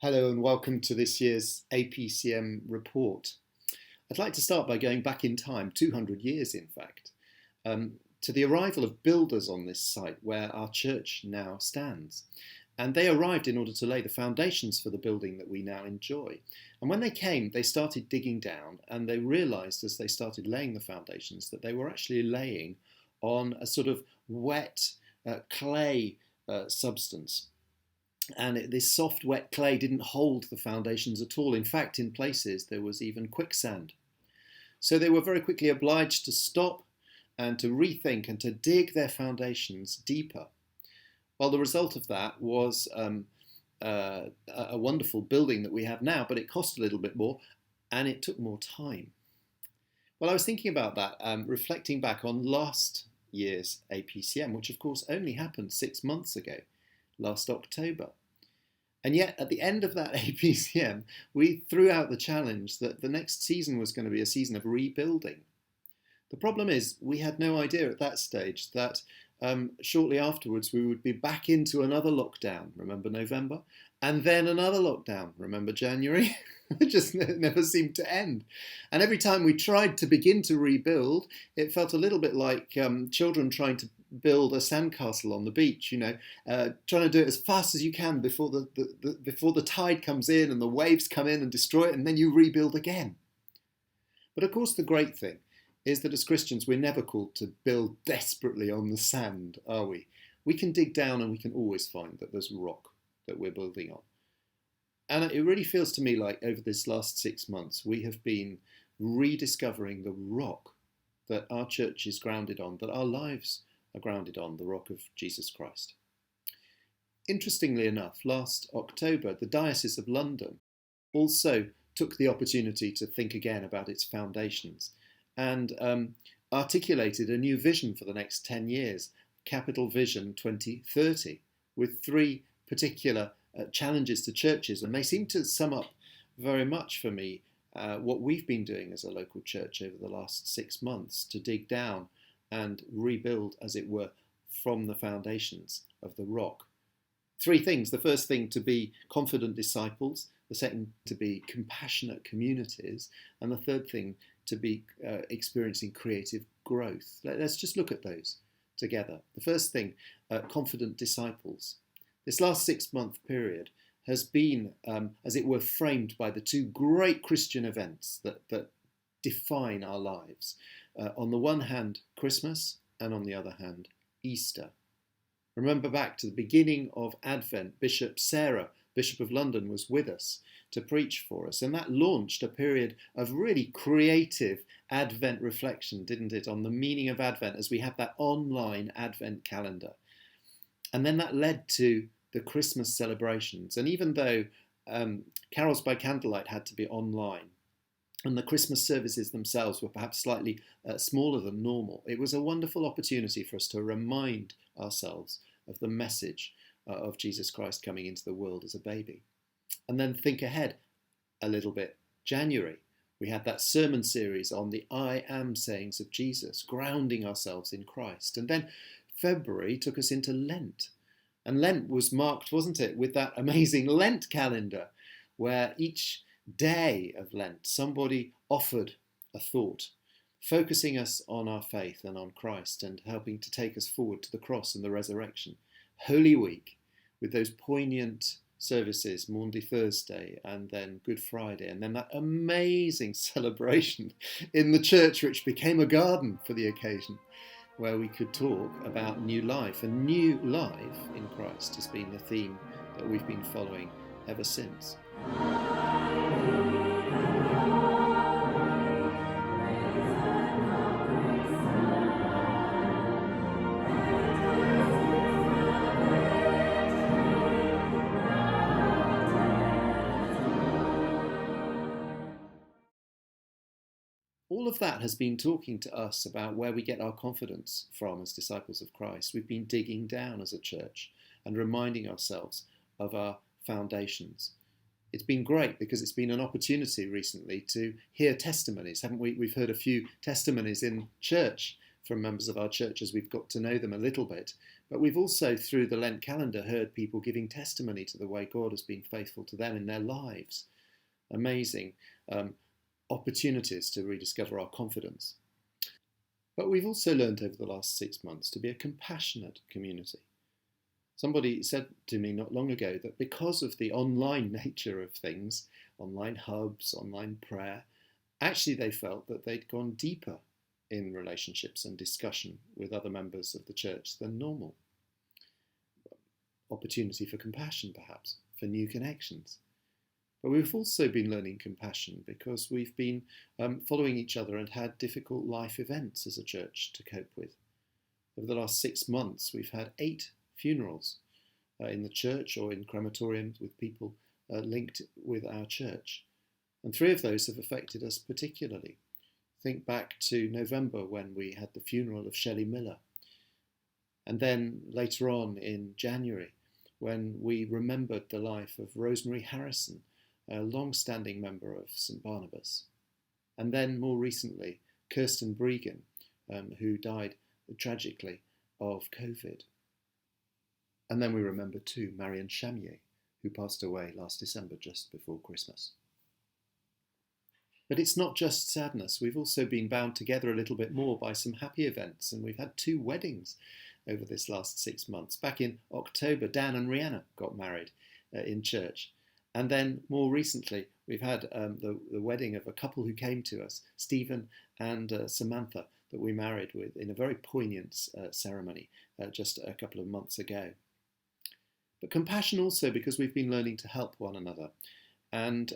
Hello and welcome to this year's APCM report. I'd like to start by going back in time, 200 years in fact, to the arrival of builders on this site where our church now stands. And they arrived in order to lay the foundations for the building that we now enjoy. And when they came, they started digging down, and they realised as they started laying the foundations that they were actually laying on a sort of wet clay substance. And this soft, wet clay didn't hold the foundations at all. In fact, in places, there was even quicksand. So they were very quickly obliged to stop and to rethink and to dig their foundations deeper. Well, the result of that was a wonderful building that we have now, but it cost a little bit more and it took more time. Well, I was thinking about that, reflecting back on last year's APCM, which of course only happened 6 months ago, last October. And yet at the end of that APCM, we threw out the challenge that the next season was going to be a season of rebuilding. The problem is we had no idea at that stage that shortly afterwards we would be back into another lockdown, remember November? And then another lockdown, remember January? It just never seemed to end. And every time we tried to begin to rebuild, it felt a little bit like children trying to build a sandcastle on the beach, trying to do it as fast as you can before the tide comes in and the waves come in and destroy it, and then you rebuild again. But of course the great thing is that as Christians we're never called to build desperately on the sand, are we? We can dig down and we can always find that there's rock that we're building on. And it really feels to me like over this last 6 months we have been rediscovering the rock that our church is grounded on, that our lives are grounded on, the rock of Jesus Christ. Interestingly enough, last October the Diocese of London also took the opportunity to think again about its foundations and articulated a new vision for the next 10 years, Capital Vision 2030, with 3 particular challenges to churches, and they seem to sum up very much for me what we've been doing as a local church over the last 6 months to dig down and rebuild, as it were, from the foundations of the rock. 3 things. The first thing, to be confident disciples. The second, to be compassionate communities. And the third thing, to be experiencing creative growth. Let's just look at those together. The first thing, confident disciples. This last 6-month period has been, as it were, framed by the 2 great Christian events that define our lives. On the one hand, Christmas, and on the other hand, Easter. Remember back to the beginning of Advent, Bishop Sarah, Bishop of London, was with us to preach for us, and that launched a period of really creative Advent reflection, didn't it, on the meaning of Advent as we have that online Advent calendar. And then that led to the Christmas celebrations, and even though carols by candlelight had to be online, and the Christmas services themselves were perhaps slightly smaller than normal, it was a wonderful opportunity for us to remind ourselves of the message of Jesus Christ coming into the world as a baby. And then think ahead a little bit. January, we had that sermon series on the I am sayings of Jesus, grounding ourselves in Christ. And then February took us into Lent. And Lent was marked, wasn't it, with that amazing Lent calendar, where each day of Lent somebody offered a thought, focusing us on our faith and on Christ and helping to take us forward to the cross and the resurrection. Holy Week, with those poignant services, Maundy Thursday and then Good Friday, and then that amazing celebration in the church which became a garden for the occasion, where we could talk about new life. And new life in Christ has been the theme that we've been following ever since. All of that has been talking to us about where we get our confidence from as disciples of Christ. We've been digging down as a church and reminding ourselves of our foundations. It's been great because it's been an opportunity recently to hear testimonies, haven't we? We've heard a few testimonies in church from members of our church as we've got to know them a little bit, But we've also, through the Lent calendar, heard people giving testimony to the way God has been faithful to them in their lives. Amazing opportunities to rediscover our confidence. But we've also learned over the last 6 months to be a compassionate community. Somebody said to me not long ago that because of the online nature of things, online hubs, online prayer, actually they felt that they'd gone deeper in relationships and discussion with other members of the church than normal. Opportunity for compassion, perhaps, for new connections. But we've also been learning compassion because we've been following each other and had difficult life events as a church to cope with. Over the last 6 months, we've had 8 funerals in the church or in crematoriums with people linked with our church. And 3 of those have affected us particularly. Think back to November when we had the funeral of Shelley Miller. And then later on in January when we remembered the life of Rosemary Harrison, a long-standing member of St Barnabas. And then more recently, Kirsten Bregan, who died tragically of COVID. And then we remember too Marion Chamier, who passed away last December just before Christmas. But it's not just sadness. We've also been bound together a little bit more by some happy events, and we've had 2 weddings over this last 6 months. Back in October, Dan and Rihanna got married in church. And then more recently, we've had the wedding of a couple who came to us, Stephen and Samantha, that we married with in a very poignant ceremony just a couple of months ago. But compassion also because we've been learning to help one another. And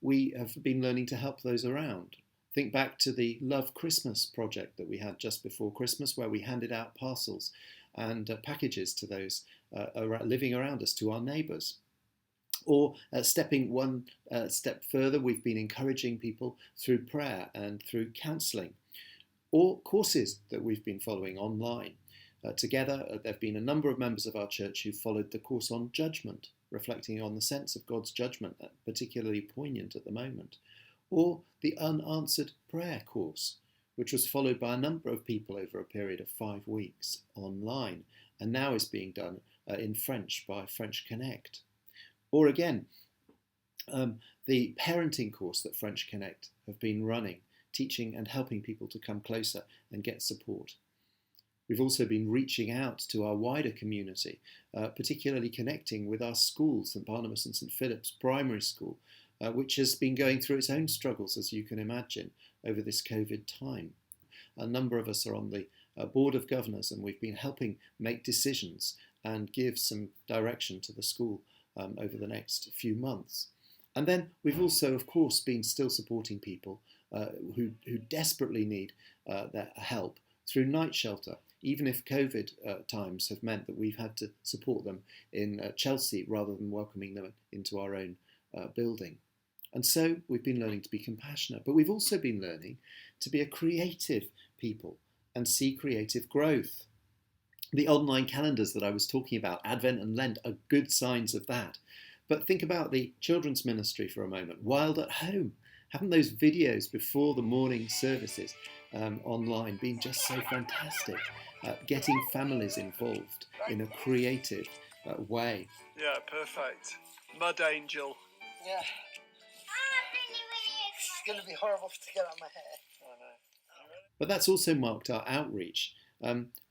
we have been learning to help those around. Think back to the Love Christmas project that we had just before Christmas, where we handed out parcels and packages to those living around us, to our neighbours. Or stepping one step further, we've been encouraging people through prayer and through counselling. Or courses that we've been following online. Together, there have been a number of members of our church who followed the course on judgment, reflecting on the sense of God's judgment, particularly poignant at the moment. Or the unanswered prayer course, which was followed by a number of people over a period of 5 weeks online, and now is being done in French by French Connect. Or again, the parenting course that French Connect have been running, teaching and helping people to come closer and get support. We've also been reaching out to our wider community, particularly connecting with our schools, St Barnabas and St Philip's Primary School, which has been going through its own struggles, as you can imagine, over this COVID time. A number of us are on the Board of Governors, and we've been helping make decisions and give some direction to the school over the next few months. And then we've also, of course, been still supporting people who desperately need their help through night shelter, even if COVID times have meant that we've had to support them in Chelsea rather than welcoming them into our own building. And so we've been learning to be compassionate, but we've also been learning to be a creative people and see creative growth. The online calendars that I was talking about, Advent and Lent, are good signs of that. But think about the children's ministry for a moment. Wild at Home. Haven't those videos before the morning services online been just so fantastic? Getting families involved in a creative way. Yeah, perfect. Mud Angel. Yeah. It's going to be horrible to get out of my hair. I know. But that's also marked our outreach.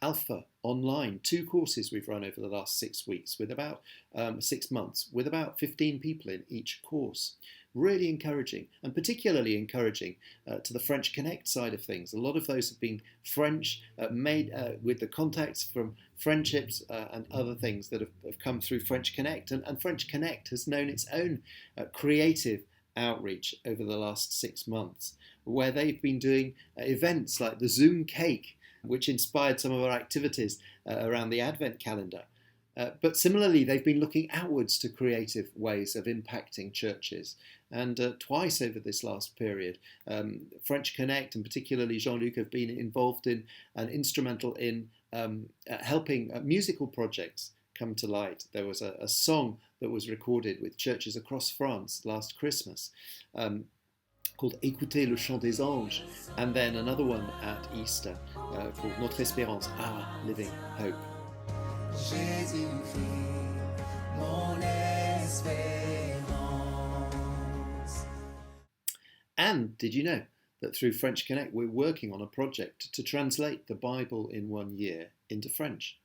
Alpha Online, 2 courses we've run over the last 6 weeks with about 6 months, with about 15 people in each course. Really encouraging, and particularly encouraging to the French Connect side of things. A lot of those have been French, made with the contacts from friendships and other things that have come through French Connect. And French Connect has known its own creative outreach over the last 6 months, where they've been doing events like the Zoom Cake, which inspired some of our activities around the Advent calendar. But similarly, they've been looking outwards to creative ways of impacting churches. And twice over this last period, French Connect and particularly Jean-Luc have been involved in and instrumental in helping musical projects come to light. There was a song that was recorded with churches across France last Christmas called Écoutez le chant des anges, and then another one at Easter called Notre Espérance, Our Living Hope. And did you know that through French Connect we're working on a project to translate the Bible in 1 year into French?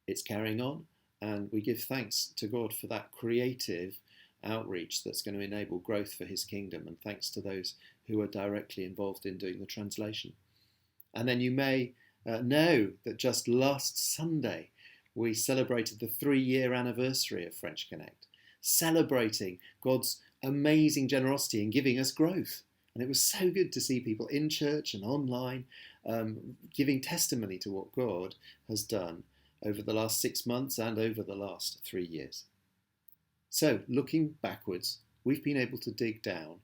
It's carrying on, and we give thanks to God for that creative outreach that's going to enable growth for his kingdom, and thanks to those who are directly involved in doing the translation. And then you may know that just last Sunday we celebrated the 3-year anniversary of French Connect, celebrating God's amazing generosity in giving us growth. And it was so good to see people in church and online giving testimony to what God has done over the last 6 months and over the last 3 years. So, looking backwards, we've been able to dig down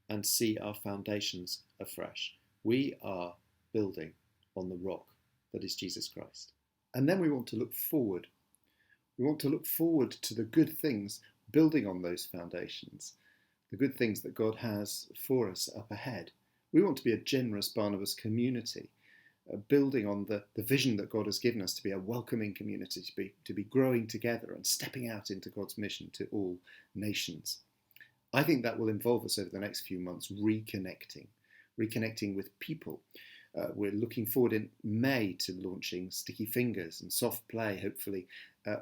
and see our foundations afresh. We are building on the rock that is Jesus Christ. And then we want to look forward. We want to look forward to the good things building on those foundations, the good things that God has for us up ahead. We want to be a generous Barnabas community, building on the vision that God has given us to be a welcoming community, to be growing together and stepping out into God's mission to all nations. I think that will involve us over the next few months reconnecting with people. We're looking forward in May to launching Sticky Fingers and Soft Play, hopefully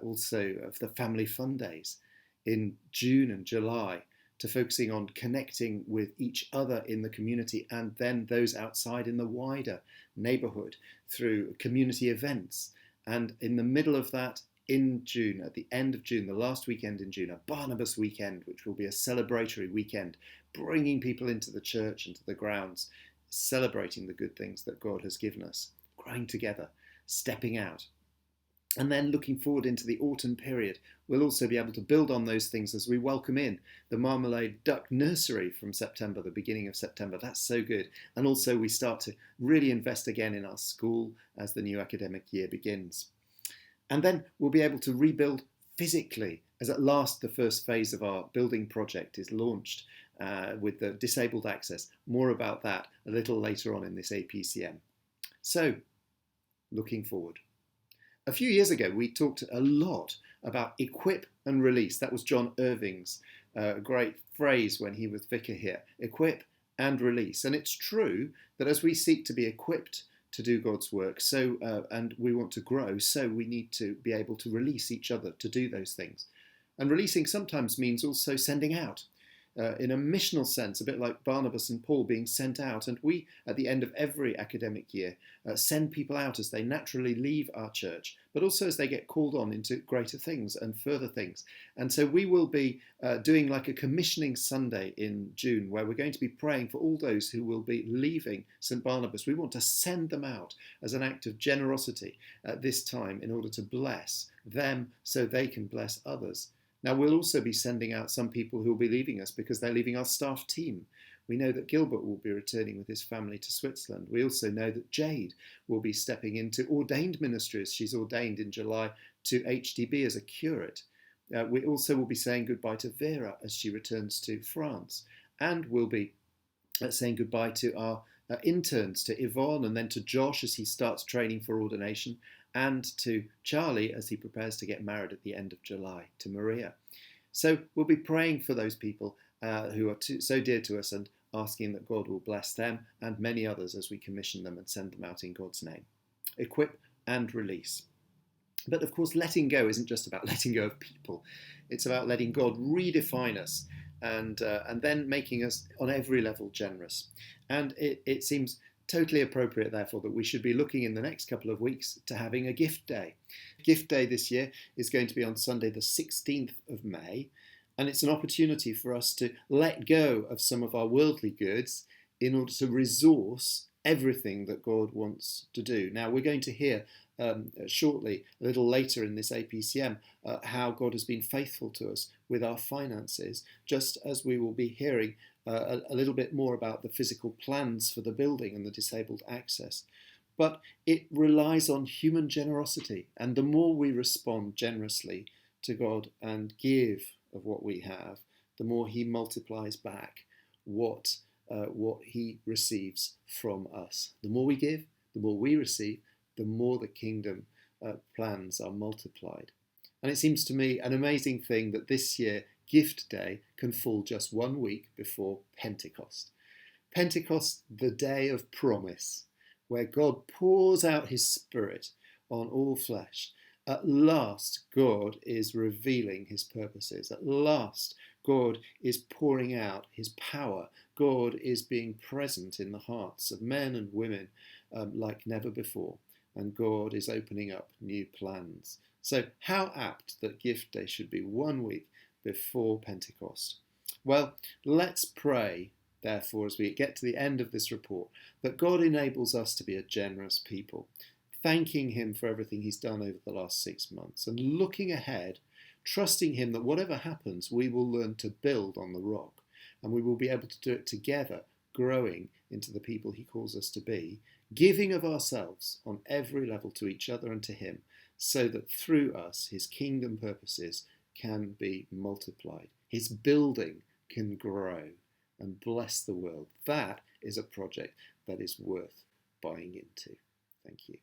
also of the Family Fun Days. In June and July, to focusing on connecting with each other in the community and then those outside in the wider neighbourhood through community events. And in the middle of that, in June, at the end of June, the last weekend in June, a Barnabas weekend, which will be a celebratory weekend, bringing people into the church and to the grounds, celebrating the good things that God has given us, growing together, stepping out. And then looking forward into the autumn period, we'll also be able to build on those things as we welcome in the Marmalade Duck Nursery from September, the beginning of September. That's so good. And also we start to really invest again in our school as the new academic year begins. And then we'll be able to rebuild physically as at last the first phase of our building project is launched with the disabled access. More about that a little later on in this APCM. So, looking forward. A few years ago, we talked a lot about equip and release. That was John Irving's great phrase when he was vicar here, equip and release. And it's true that as we seek to be equipped to do God's work, and we want to grow, so we need to be able to release each other to do those things. And releasing sometimes means also sending out. In a missional sense, a bit like Barnabas and Paul being sent out. And we, at the end of every academic year, send people out as they naturally leave our church, but also as they get called on into greater things and further things. And so we will be doing like a commissioning Sunday in June, where we're going to be praying for all those who will be leaving St. Barnabas. We want to send them out as an act of generosity at this time in order to bless them so they can bless others. Now, we'll also be sending out some people who will be leaving us because they're leaving our staff team. We know that Gilbert will be returning with his family to Switzerland. We also know that Jade will be stepping into ordained ministries. She's ordained in July to HDB as a curate. We also will be saying goodbye to Vera as she returns to France. And we'll be saying goodbye to our interns, to Yvonne and then to Josh as he starts training for ordination, and to Charlie as he prepares to get married at the end of July, to Maria. So we'll be praying for those people who are so dear to us and asking that God will bless them and many others as we commission them and send them out in God's name. Equip and release. But of course, letting go isn't just about letting go of people. It's about letting God redefine us and then making us on every level generous. And it seems totally appropriate, therefore, that we should be looking in the next couple of weeks to having a gift day. Gift day this year is going to be on Sunday the 16th of May, and it's an opportunity for us to let go of some of our worldly goods in order to resource everything that God wants to do. Now, we're going to hear shortly, a little later in this APCM, how God has been faithful to us with our finances, just as we will be hearing a little bit more about the physical plans for the building and the disabled access. But it relies on human generosity, and the more we respond generously to God and give of what we have, the more he multiplies back what he receives from us. The more we give, the more we receive, the more the kingdom plans are multiplied. And it seems to me an amazing thing that this year Gift Day can fall just 1 week before Pentecost. Pentecost, the day of promise, where God pours out his Spirit on all flesh. At last, God is revealing his purposes. At last, God is pouring out his power. God is being present in the hearts of men and women like never before. And God is opening up new plans. So how apt that Gift Day should be 1 week before Pentecost. Well, let's pray, therefore, as we get to the end of this report, that God enables us to be a generous people, thanking him for everything he's done over the last 6 months and looking ahead, trusting him that whatever happens, we will learn to build on the rock and we will be able to do it together, growing into the people he calls us to be, giving of ourselves on every level to each other and to him, so that through us his kingdom purposes can be multiplied. His building can grow and bless the world. That is a project that is worth buying into. Thank you.